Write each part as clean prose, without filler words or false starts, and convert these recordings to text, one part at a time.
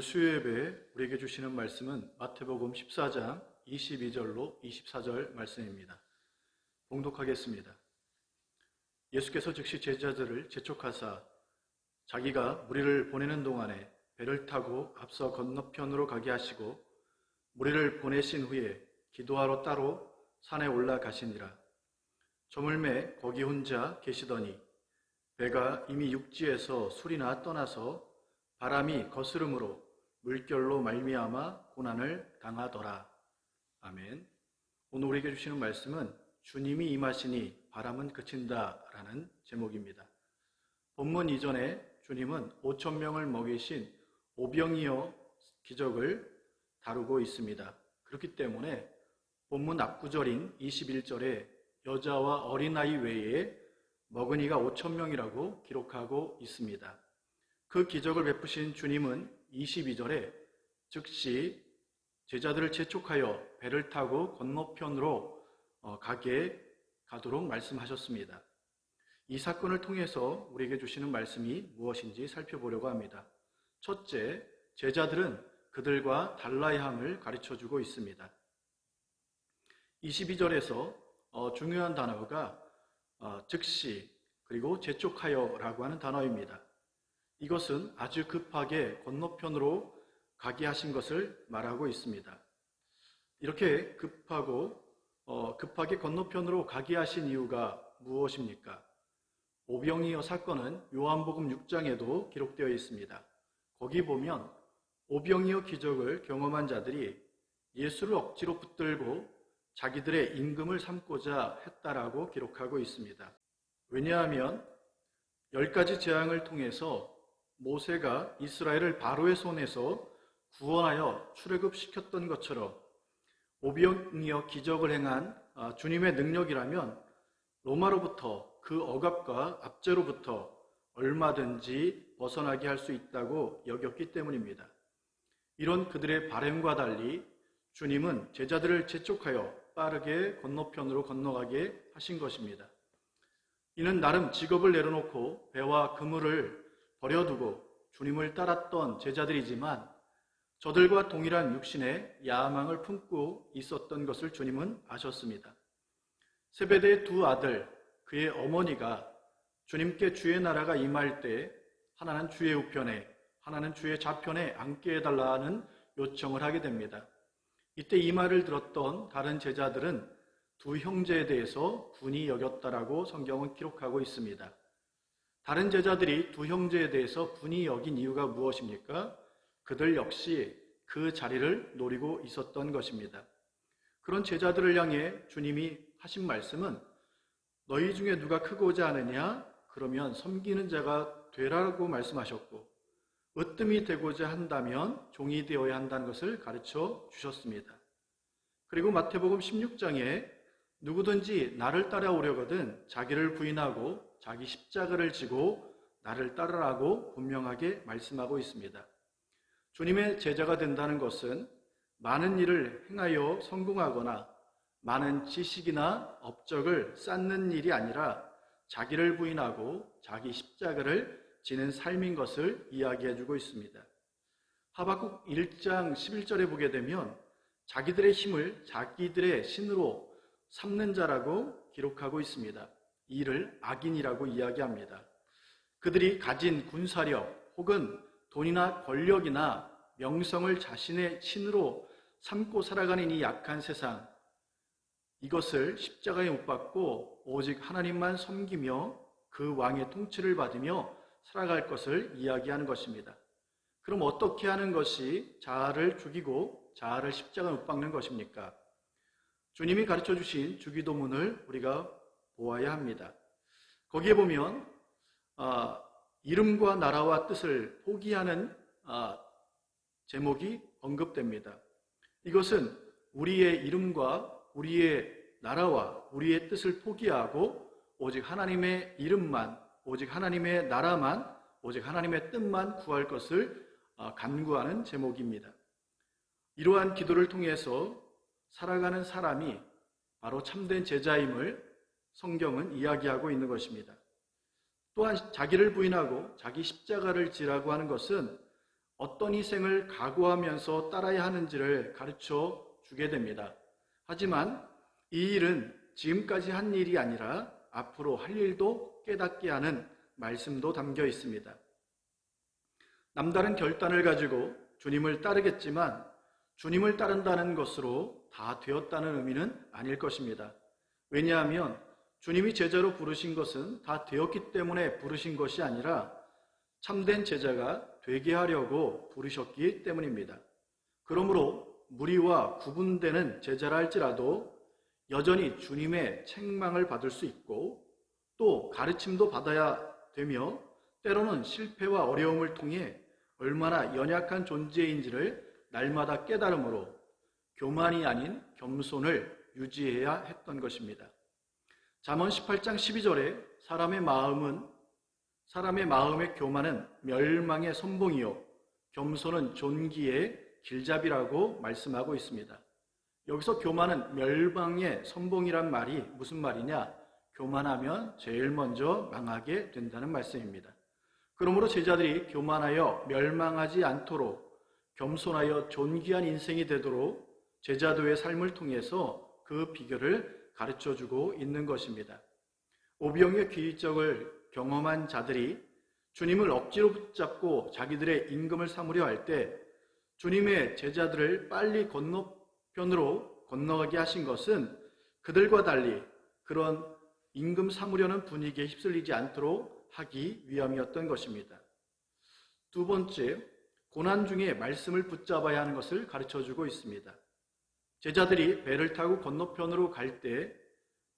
오늘 수요예배 우리에게 주시는 말씀은 마태복음 14장 22절로 24절 말씀입니다. 봉독하겠습니다. 예수께서 즉시 제자들을 재촉하사 자기가 무리를 보내는 동안에 배를 타고 앞서 건너편으로 가게 하시고 무리를 보내신 후에 기도하러 따로 산에 올라가시니라. 저물매 거기 혼자 계시더니 배가 이미 육지에서 술이나 떠나서 바람이 거스름으로 물결로 말미암아 고난을 당하더라. 아멘. 오늘 우리에게 주시는 말씀은 주님이 임하시니 바람은 그친다 라는 제목입니다. 본문 이전에 주님은 5,000명을 먹이신 오병이어 기적을 다루고 있습니다. 그렇기 때문에 본문 앞구절인 21절에 여자와 어린아이 외에 먹은 이가 5,000명이라고 기록하고 있습니다. 그 기적을 베푸신 주님은 22절에 즉시 제자들을 재촉하여 배를 타고 건너편으로 가도록 말씀하셨습니다. 이 사건을 통해서 우리에게 주시는 말씀이 무엇인지 살펴보려고 합니다. 첫째, 제자들은 그들과 달라야 함을 가르쳐주고 있습니다. 22절에서 중요한 단어가 즉시 그리고 재촉하여라고 하는 단어입니다. 이것은 아주 급하게 건너편으로 가게 하신 것을 말하고 있습니다. 이렇게 급하게 건너편으로 가게 하신 이유가 무엇입니까? 오병이어 사건은 요한복음 6장에도 기록되어 있습니다. 거기 보면 오병이어 기적을 경험한 자들이 예수를 억지로 붙들고 자기들의 임금을 삼고자 했다라고 기록하고 있습니다. 왜냐하면 10가지 재앙을 통해서 모세가 이스라엘을 바로의 손에서 구원하여 출애굽시켰던 것처럼 오병이어 기적을 행한 주님의 능력이라면 로마로부터 그 억압과 압제로부터 얼마든지 벗어나게 할 수 있다고 여겼기 때문입니다. 이런 그들의 바람과 달리 주님은 제자들을 재촉하여 빠르게 건너편으로 건너가게 하신 것입니다. 이는 나름 직업을 내려놓고 배와 그물을 버려두고 주님을 따랐던 제자들이지만 저들과 동일한 육신의 야망을 품고 있었던 것을 주님은 아셨습니다. 세베대의 두 아들, 그의 어머니가 주님께 주의 나라가 임할 때 하나는 주의 우편에 하나는 주의 좌편에 앉게 해달라는 요청을 하게 됩니다. 이때 이 말을 들었던 다른 제자들은 두 형제에 대해서 분이 여겼다라고 성경은 기록하고 있습니다. 다른 제자들이 두 형제에 대해서 분이 여긴 이유가 무엇입니까? 그들 역시 그 자리를 노리고 있었던 것입니다. 그런 제자들을 향해 주님이 하신 말씀은 너희 중에 누가 크고자 하느냐? 그러면 섬기는 자가 되라고 말씀하셨고 으뜸이 되고자 한다면 종이 되어야 한다는 것을 가르쳐 주셨습니다. 그리고 마태복음 16장에 누구든지 나를 따라오려거든 자기를 부인하고 자기 십자가를 지고 나를 따르라고 분명하게 말씀하고 있습니다. 주님의 제자가 된다는 것은 많은 일을 행하여 성공하거나 많은 지식이나 업적을 쌓는 일이 아니라 자기를 부인하고 자기 십자가를 지는 삶인 것을 이야기해 주고 있습니다. 하박국 1장 11절에 보게 되면 자기들의 힘을 자기들의 신으로 삼는 자라고 기록하고 있습니다. 이를 악인이라고 이야기합니다. 그들이 가진 군사력 혹은 돈이나 권력이나 명성을 자신의 신으로 삼고 살아가는 이 약한 세상, 이것을 십자가에 못 박고 오직 하나님만 섬기며 그 왕의 통치를 받으며 살아갈 것을 이야기하는 것입니다. 그럼 어떻게 하는 것이 자아를 죽이고 자아를 십자가에 못 박는 것입니까? 주님이 가르쳐 주신 주기도문을 우리가 보아야 합니다. 거기에 보면 이름과 나라와 뜻을 포기하는 제목이 언급됩니다. 이것은 우리의 이름과 우리의 나라와 우리의 뜻을 포기하고 오직 하나님의 이름만, 오직 하나님의 나라만, 오직 하나님의 뜻만 구할 것을 간구하는 제목입니다. 이러한 기도를 통해서 살아가는 사람이 바로 참된 제자임을 성경은 이야기하고 있는 것입니다. 또한 자기를 부인하고 자기 십자가를 지라고 하는 것은 어떤 희생을 각오하면서 따라야 하는지를 가르쳐 주게 됩니다. 하지만 이 일은 지금까지 한 일이 아니라 앞으로 할 일도 깨닫게 하는 말씀도 담겨 있습니다. 남다른 결단을 가지고 주님을 따르겠지만 주님을 따른다는 것으로 다 되었다는 의미는 아닐 것입니다. 왜냐하면 주님이 제자로 부르신 것은 다 되었기 때문에 부르신 것이 아니라 참된 제자가 되게 하려고 부르셨기 때문입니다. 그러므로 무리와 구분되는 제자라 할지라도 여전히 주님의 책망을 받을 수 있고 또 가르침도 받아야 되며 때로는 실패와 어려움을 통해 얼마나 연약한 존재인지를 날마다 깨달음으로 교만이 아닌 겸손을 유지해야 했던 것입니다. 잠언 18장 12절에 사람의 마음의 교만은 멸망의 선봉이요 겸손은 존귀의 길잡이라고 말씀하고 있습니다. 여기서 교만은 멸망의 선봉이란 말이 무슨 말이냐? 교만하면 제일 먼저 망하게 된다는 말씀입니다. 그러므로 제자들이 교만하여 멸망하지 않도록 겸손하여 존귀한 인생이 되도록 제자도의 삶을 통해서 그 비결을 가르쳐주고 있는 것입니다. 오병이의 기적을 경험한 자들이 주님을 억지로 붙잡고 자기들의 임금을 삼으려 할 때 주님의 제자들을 빨리 건너편으로 건너가게 하신 것은 그들과 달리 그런 임금 삼으려는 분위기에 휩쓸리지 않도록 하기 위함이었던 것입니다. 두 번째, 고난 중에 말씀을 붙잡아야 하는 것을 가르쳐주고 있습니다. 제자들이 배를 타고 건너편으로 갈 때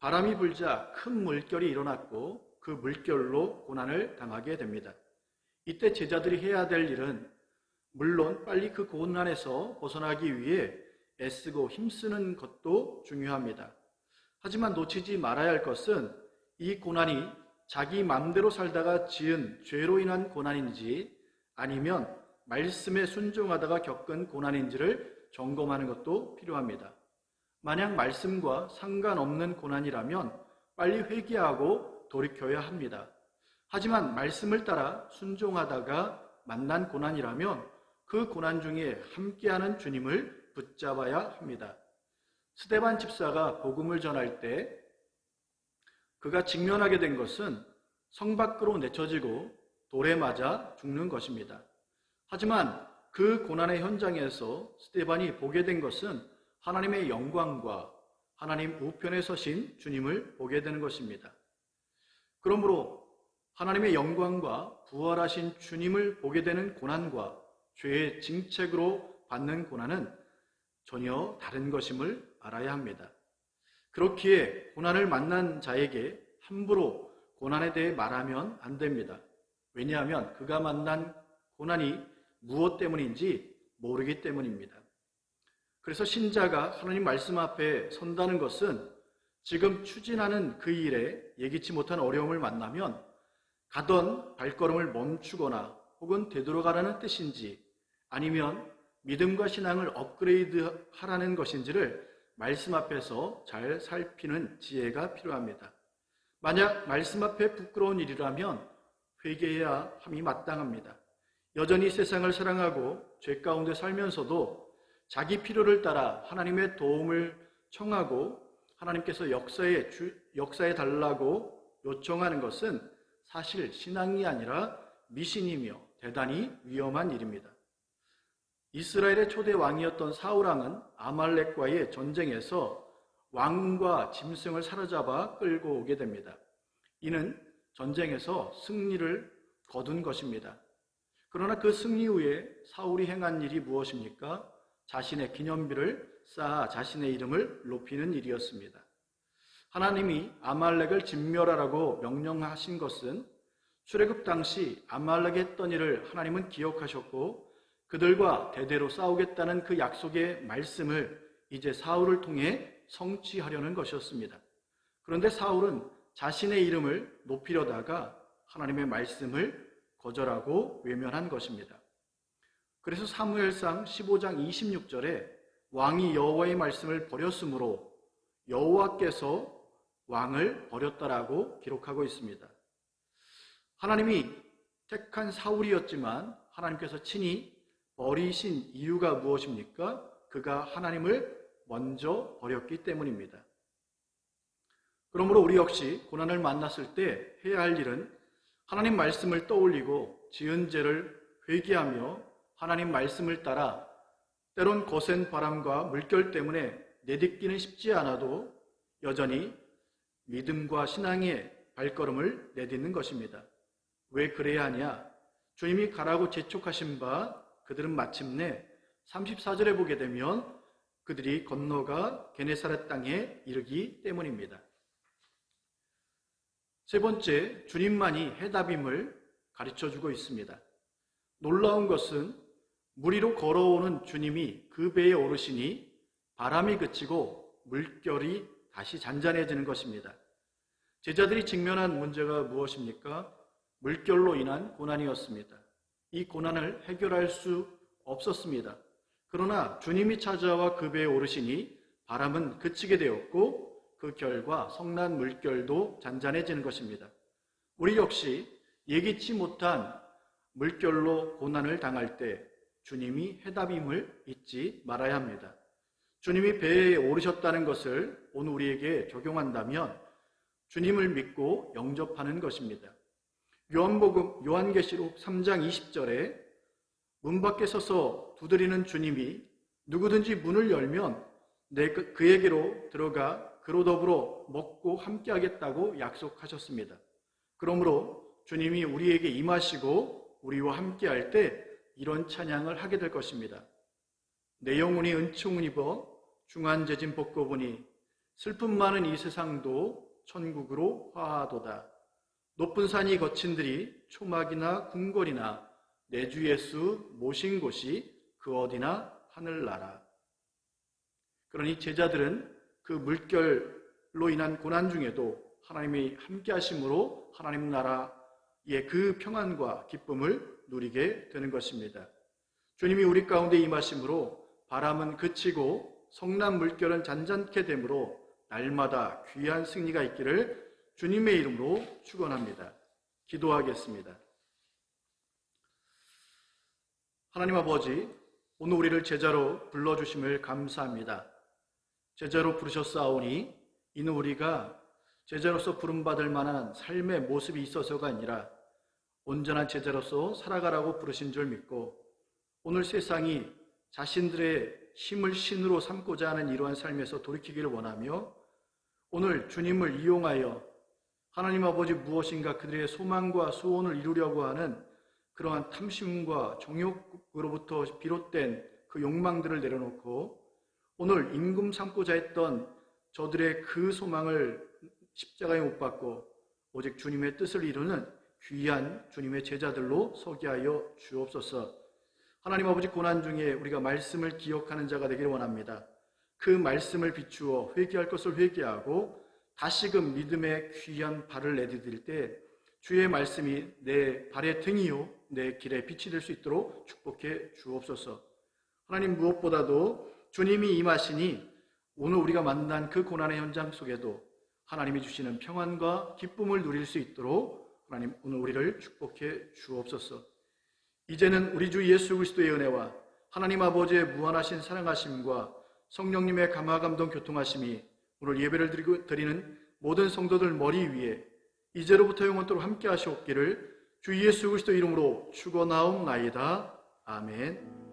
바람이 불자 큰 물결이 일어났고 그 물결로 고난을 당하게 됩니다. 이때 제자들이 해야 될 일은 물론 빨리 그 고난에서 벗어나기 위해 애쓰고 힘쓰는 것도 중요합니다. 하지만 놓치지 말아야 할 것은 이 고난이 자기 마음대로 살다가 지은 죄로 인한 고난인지 아니면 말씀에 순종하다가 겪은 고난인지를 점검하는 것도 필요합니다. 만약 말씀과 상관없는 고난이라면 빨리 회개하고 돌이켜야 합니다. 하지만 말씀을 따라 순종하다가 만난 고난이라면 그 고난 중에 함께하는 주님을 붙잡아야 합니다. 스데반 집사가 복음을 전할 때 그가 직면하게 된 것은 성 밖으로 내쳐지고 돌에 맞아 죽는 것입니다. 하지만 그 고난의 현장에서 스데반이 보게 된 것은 하나님의 영광과 하나님 우편에 서신 주님을 보게 되는 것입니다. 그러므로 하나님의 영광과 부활하신 주님을 보게 되는 고난과 죄의 징책으로 받는 고난은 전혀 다른 것임을 알아야 합니다. 그렇기에 고난을 만난 자에게 함부로 고난에 대해 말하면 안 됩니다. 왜냐하면 그가 만난 고난이 무엇 때문인지 모르기 때문입니다. 그래서 신자가 하나님 말씀 앞에 선다는 것은 지금 추진하는 그 일에 예기치 못한 어려움을 만나면 가던 발걸음을 멈추거나 혹은 되돌아가라는 뜻인지 아니면 믿음과 신앙을 업그레이드 하라는 것인지를 말씀 앞에서 잘 살피는 지혜가 필요합니다. 만약 말씀 앞에 부끄러운 일이라면 회개해야 함이 마땅합니다. 여전히 세상을 사랑하고 죄 가운데 살면서도 자기 필요를 따라 하나님의 도움을 청하고 하나님께서 역사해 달라고 요청하는 것은 사실 신앙이 아니라 미신이며 대단히 위험한 일입니다. 이스라엘의 초대 왕이었던 사울왕은 아말렉과의 전쟁에서 왕과 짐승을 사로잡아 끌고 오게 됩니다. 이는 전쟁에서 승리를 거둔 것입니다. 그러나 그 승리 후에 사울이 행한 일이 무엇입니까? 자신의 기념비를 쌓아 자신의 이름을 높이는 일이었습니다. 하나님이 아말렉을 진멸하라고 명령하신 것은 출애굽 당시 아말렉이 했던 일을 하나님은 기억하셨고 그들과 대대로 싸우겠다는 그 약속의 말씀을 이제 사울을 통해 성취하려는 것이었습니다. 그런데 사울은 자신의 이름을 높이려다가 하나님의 말씀을 거절하고 외면한 것입니다. 그래서 사무엘상 15장 26절에 왕이 여호와의 말씀을 버렸으므로 여호와께서 왕을 버렸다라고 기록하고 있습니다. 하나님이 택한 사울이었지만 하나님께서 친히 버리신 이유가 무엇입니까? 그가 하나님을 먼저 버렸기 때문입니다. 그러므로 우리 역시 고난을 만났을 때 해야 할 일은 하나님 말씀을 떠올리고 지은 죄를 회개하며 하나님 말씀을 따라 때론 거센 바람과 물결 때문에 내딛기는 쉽지 않아도 여전히 믿음과 신앙의 발걸음을 내딛는 것입니다. 왜 그래야 하냐? 주님이 가라고 재촉하신 바 그들은 마침내 34절에 보게 되면 그들이 건너가 게네사렛 땅에 이르기 때문입니다. 세 번째, 주님만이 해답임을 가르쳐주고 있습니다. 놀라운 것은 물 위로 걸어오는 주님이 그 배에 오르시니 바람이 그치고 물결이 다시 잔잔해지는 것입니다. 제자들이 직면한 문제가 무엇입니까? 물결로 인한 고난이었습니다. 이 고난을 해결할 수 없었습니다. 그러나 주님이 찾아와 그 배에 오르시니 바람은 그치게 되었고 그 결과 성난 물결도 잔잔해지는 것입니다. 우리 역시 예기치 못한 물결로 고난을 당할 때 주님이 해답임을 잊지 말아야 합니다. 주님이 배에 오르셨다는 것을 오늘 우리에게 적용한다면 주님을 믿고 영접하는 것입니다. 요한계시록 3장 20절에 문 밖에 서서 두드리는 주님이 누구든지 문을 열면 그에게로 들어가 그로 더불어 먹고 함께하겠다고 약속하셨습니다. 그러므로 주님이 우리에게 임하시고 우리와 함께할 때 이런 찬양을 하게 될 것입니다. 내 영혼이 은총을 입어 중한재진 벗고보니 슬픔 많은 이 세상도 천국으로 화하도다. 높은 산이 거친들이 초막이나 궁궐이나 내 주 예수 모신 곳이 그 어디나 하늘나라. 그러니 제자들은 그 물결로 인한 고난 중에도 하나님이 함께 하심으로 하나님 나라의 그 평안과 기쁨을 누리게 되는 것입니다. 주님이 우리 가운데 임하심으로 바람은 그치고 성난 물결은 잔잔케 되므로 날마다 귀한 승리가 있기를 주님의 이름으로 축원합니다. 기도하겠습니다. 하나님 아버지, 오늘 우리를 제자로 불러주심을 감사합니다. 제자로 부르셨사오니 이는 우리가 제자로서 부름받을 만한 삶의 모습이 있어서가 아니라 온전한 제자로서 살아가라고 부르신 줄 믿고 오늘 세상이 자신들의 힘을 신으로 삼고자 하는 이러한 삶에서 돌이키기를 원하며 오늘 주님을 이용하여 하나님 아버지 무엇인가 그들의 소망과 소원을 이루려고 하는 그러한 탐심과 정욕으로부터 비롯된 그 욕망들을 내려놓고 오늘 임금 삼고자 했던 저들의 그 소망을 십자가에 못 박고 오직 주님의 뜻을 이루는 귀한 주님의 제자들로 서게 하여 주옵소서. 하나님 아버지, 고난 중에 우리가 말씀을 기억하는 자가 되기를 원합니다. 그 말씀을 비추어 회개할 것을 회개하고 다시금 믿음의 귀한 발을 내디딜 때 주의 말씀이 내 발의 등이요 내 길에 빛이 될 수 있도록 축복해 주옵소서. 하나님, 무엇보다도 주님이 임하시니 오늘 우리가 만난 그 고난의 현장 속에도 하나님이 주시는 평안과 기쁨을 누릴 수 있도록 하나님 오늘 우리를 축복해 주옵소서. 이제는 우리 주 예수 그리스도의 은혜와 하나님 아버지의 무한하신 사랑하심과 성령님의 감화감동 교통하심이 오늘 예배를 드리는 모든 성도들 머리 위에 이제로부터 영원토록 함께 하시옵기를 주 예수 그리스도 이름으로 축원하옵나이다. 아멘.